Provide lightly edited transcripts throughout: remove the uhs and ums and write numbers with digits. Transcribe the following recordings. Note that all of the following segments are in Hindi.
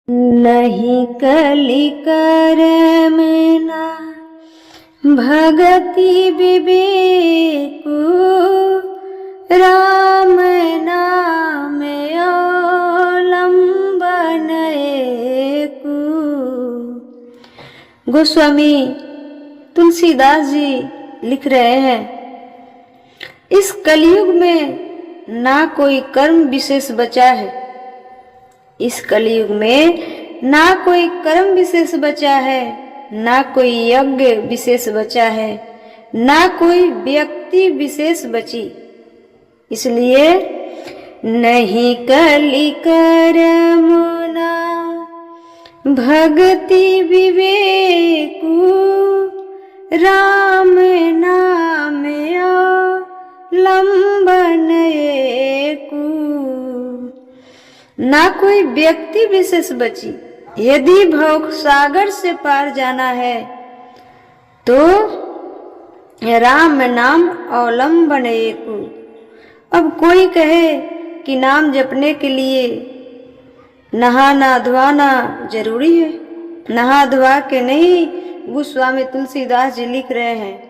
नहीं कलिकर में ना भगति विवेकु, राम नाम अवलंबन एकु। गोस्वामी तुलसीदास जी लिख रहे हैं, इस कलयुग में ना कोई कर्म विशेष बचा है, इस कलयुग में ना कोई कर्म विशेष बचा है, ना कोई यज्ञ विशेष बचा है, ना कोई व्यक्ति विशेष बची। इसलिए नहीं कलि करमुना भक्ति विवेकु, राम नाम अवलंबन एकु। ना कोई व्यक्ति विशेष बची। यदि भव सागर से पार जाना है तो राम नाम अवलंबन एकु। अब कोई कहे कि नाम जपने के लिए नहाना धोना जरूरी है, नहा धोआ के नहीं। गोस्वामी तुलसीदास जी लिख रहे हैं,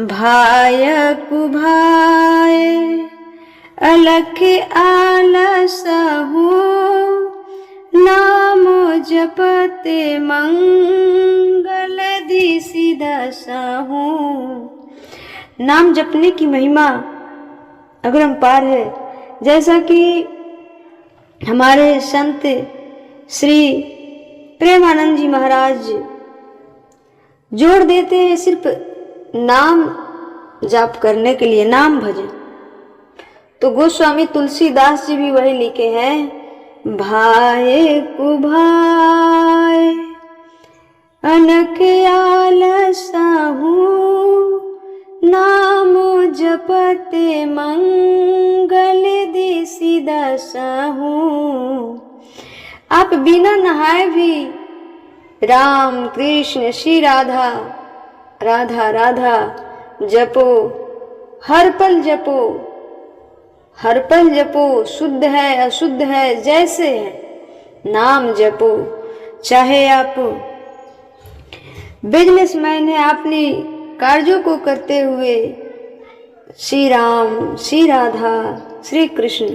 भाय कुभाय अलख आलसहु, नाम जपते मंगल दिसि दसहु। नाम जपने की महिमा अगर पार है, जैसा कि हमारे संत श्री प्रेमानंद जी महाराज जोड़ देते हैं सिर्फ नाम जाप करने के लिए, नाम भजन। तो गोस्वामी तुलसीदास जी भी वही लिखे हैं, भाय कुभाय अनख आलसहु, नाम जपते मंगल दिसि दसहु। आप बिना नहाए भी राम कृष्ण श्री राधा राधा राधा जपो, हर पल जपो, हर पल जपो, शुद्ध है अशुद्ध है जैसे है नाम जपो। चाहे आप बिजनेसमैन है, अपनी कार्यों को करते हुए श्री राम श्री राधा श्री कृष्ण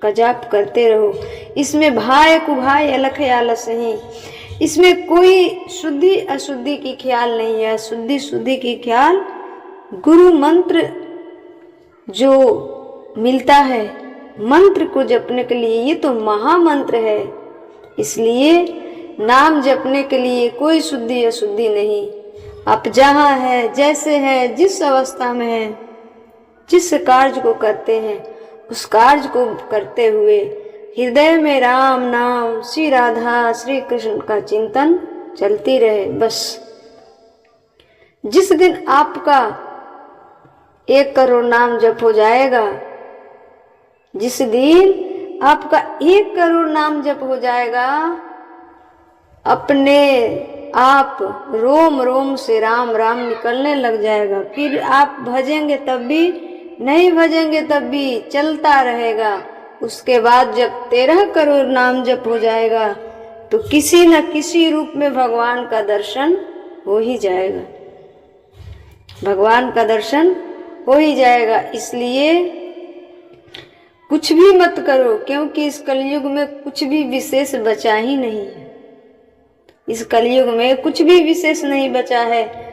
का जाप करते रहो। इसमें भाय कुभाय अलख आलस नहीं, इसमें कोई शुद्धि अशुद्धि की ख्याल नहीं है। शुद्धि शुद्धि की ख्याल गुरु मंत्र जो मिलता है मंत्र को जपने के लिए, ये तो महामंत्र है। इसलिए नाम जपने के लिए कोई शुद्धि अशुद्धि नहीं। आप जहाँ है जैसे है, जिस अवस्था में है, जिस कार्य को करते हैं उस कार्य को करते हुए हृदय में राम नाम श्री राधा श्री कृष्ण का चिंतन चलती रहे। बस जिस दिन आपका 1 करोड़ नाम जप हो जाएगा, जिस दिन आपका 1 करोड़ नाम जप हो जाएगा, अपने आप रोम रोम से राम राम निकलने लग जाएगा। फिर आप भजेंगे तब भी, नहीं भजेंगे तब भी चलता रहेगा। उसके बाद जब 13 करोड़ नाम जप हो जाएगा तो किसी न किसी रूप में भगवान का दर्शन हो ही जाएगा, भगवान का दर्शन हो ही जाएगा। इसलिए कुछ भी मत करो, क्योंकि इस कलयुग में कुछ भी विशेष बचा ही नहीं है। इस कलयुग में कुछ भी विशेष नहीं बचा है।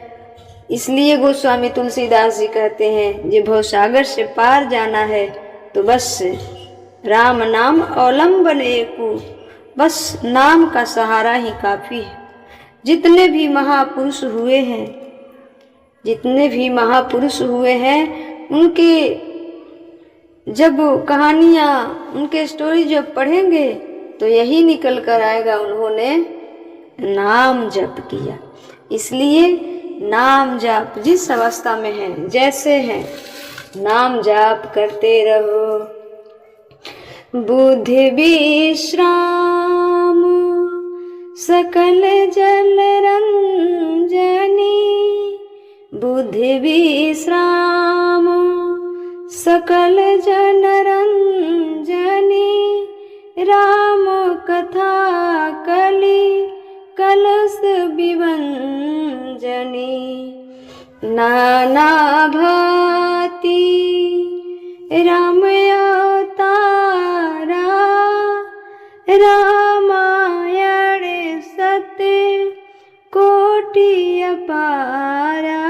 इसलिए गोस्वामी तुलसीदास जी कहते हैं, जे भवसागर से पार जाना है तो बस राम नाम अवलंबन एकु, बस नाम का सहारा ही काफी है। जितने भी महापुरुष हुए हैं, जितने भी महापुरुष हुए हैं, उनके जब कहानियाँ, उनके स्टोरी जब पढ़ेंगे तो यही निकल कर आएगा, उन्होंने नाम जप किया। इसलिए नाम जाप जिस अवस्था में है, जैसे है, नाम जाप करते रहो। बुद्धि विश्राम सकल जल रंजनी, बुद्धि विश्राम सकल जन रंजनी, राम कथा कलश विभंजनी नाना भांति राम अवतारा रामायण सत्य कोटि अपारा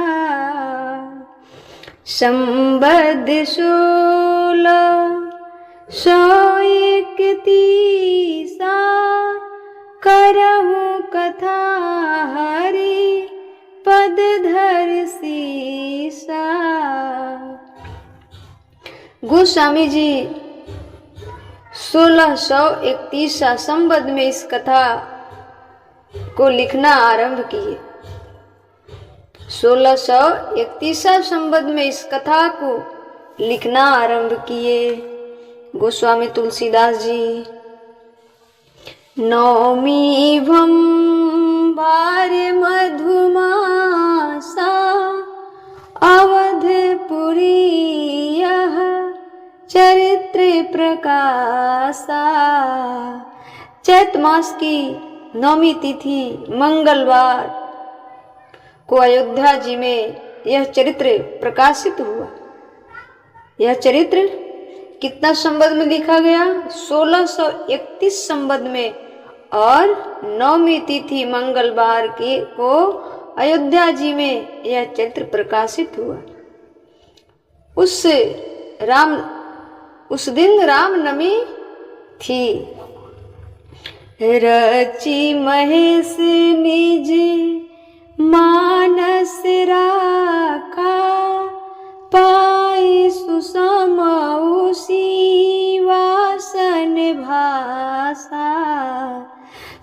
संबद्ध 1631 करहु कथा हरि पद धर सीसा। गोस्वामी जी 1631 संबद्ध में इस कथा को लिखना आरंभ किए। 1631 संबद्ध में इस कथा को लिखना आरंभ किए गोस्वामी तुलसीदास जी। नौमी भम भार्य मधुमासा अवधपुरी यह चरित्र प्रकाशा। चैत मास की नौमी तिथि मंगलवार को अयोध्या जी में यह चरित्र प्रकाशित हुआ। यह चरित्र कितना संबद्ध में लिखा गया? 1631 संबद्ध में, और नौमी तिथि मंगलवार के को अयोध्या जी में यह चरित्र प्रकाशित हुआ। उस दिन रामनवमी थी। रचि महेश निज मानस राखा पाई सुसमौ वासन भाषा।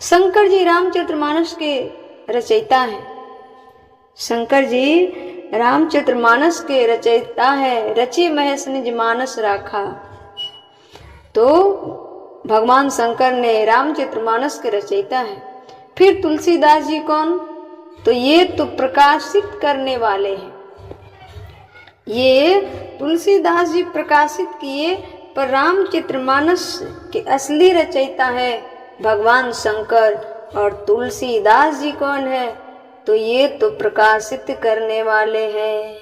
शंकर जी रामचरितमानस के रचयिता हैं। शंकर जी रामचरितमानस के रचयिता है। रचि महेश निज मानस राखा, तो भगवान शंकर ने रामचरितमानस के रचयिता है। फिर तुलसीदास जी कौन? तो ये तो प्रकाशित करने वाले हैं। ये तुलसीदास जी प्रकाशित किए, पर रामचरितमानस के असली रचयिता है भगवान शंकर। और तुलसीदास जी कौन है? तो ये तो प्रकाशित करने वाले हैं।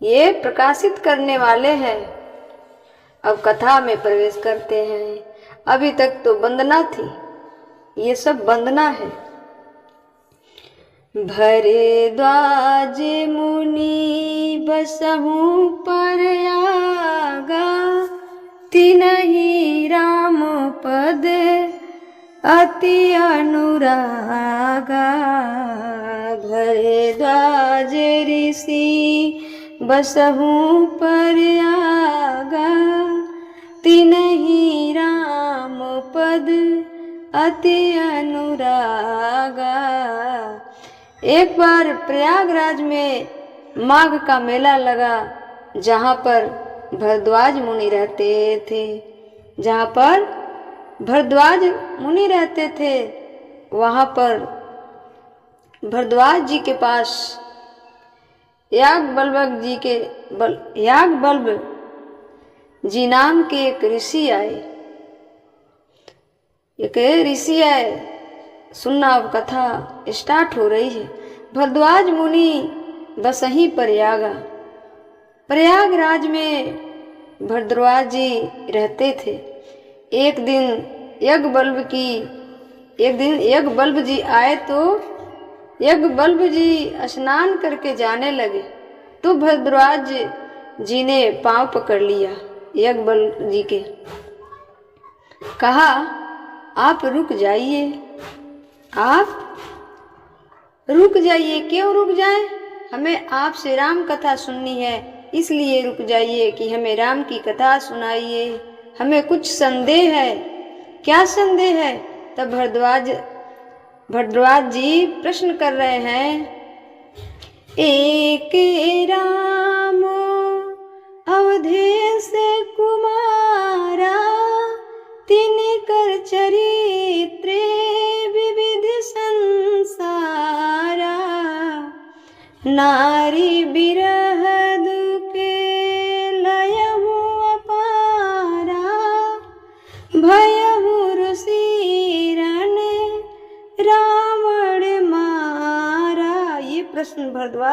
ये प्रकाशित करने वाले हैं। अब कथा में प्रवेश करते हैं। अभी तक तो वंदना थी, ये सब वंदना है। भरद्वाज मुनि बसहु प्रयागा तिनहि राम पद अति अनुरागा। भरद्वाज ऋषि बसहु प्रयागा तिनहि राम पद अति अनुरागा। एक बार प्रयागराज में माघ का मेला लगा, जहाँ पर भरद्वाज मुनि रहते थे। जहाँ पर भरद्वाज मुनि रहते थे, वहाँ पर भरद्वाज जी के पास याग बल्ब जी नाम के एक ऋषि आए। एक ऋषि आए, सुनना अब कथा स्टार्ट हो रही है। भरद्वाज मुनि बसहीं प्रयागा। प्रयागराज में भरद्वाज जी रहते थे। एक दिन यज्ञ बल्ब जी आए, तो यज्ञ बल्ब जी स्नान करके जाने लगे, तो भरद्वाज जी ने पांव पकड़ लिया यज्ञ बल्ब जी के। कहा, आप रुक जाइए, आप रुक जाइए। क्यों रुक जाए? हमें आपसे राम कथा सुननी है, इसलिए रुक जाइए कि हमें राम की कथा सुनाइए। हमें कुछ संदेह है। क्या संदेह है? तब भरद्वाज जी प्रश्न कर रहे हैं। एक राम अवधेश कुमारा तिनकर चरित्र विविध संसारा। नारी बिरह दुखे लयहु अपारा भयहु रुसिरन राम कृष्ण भारद्वाज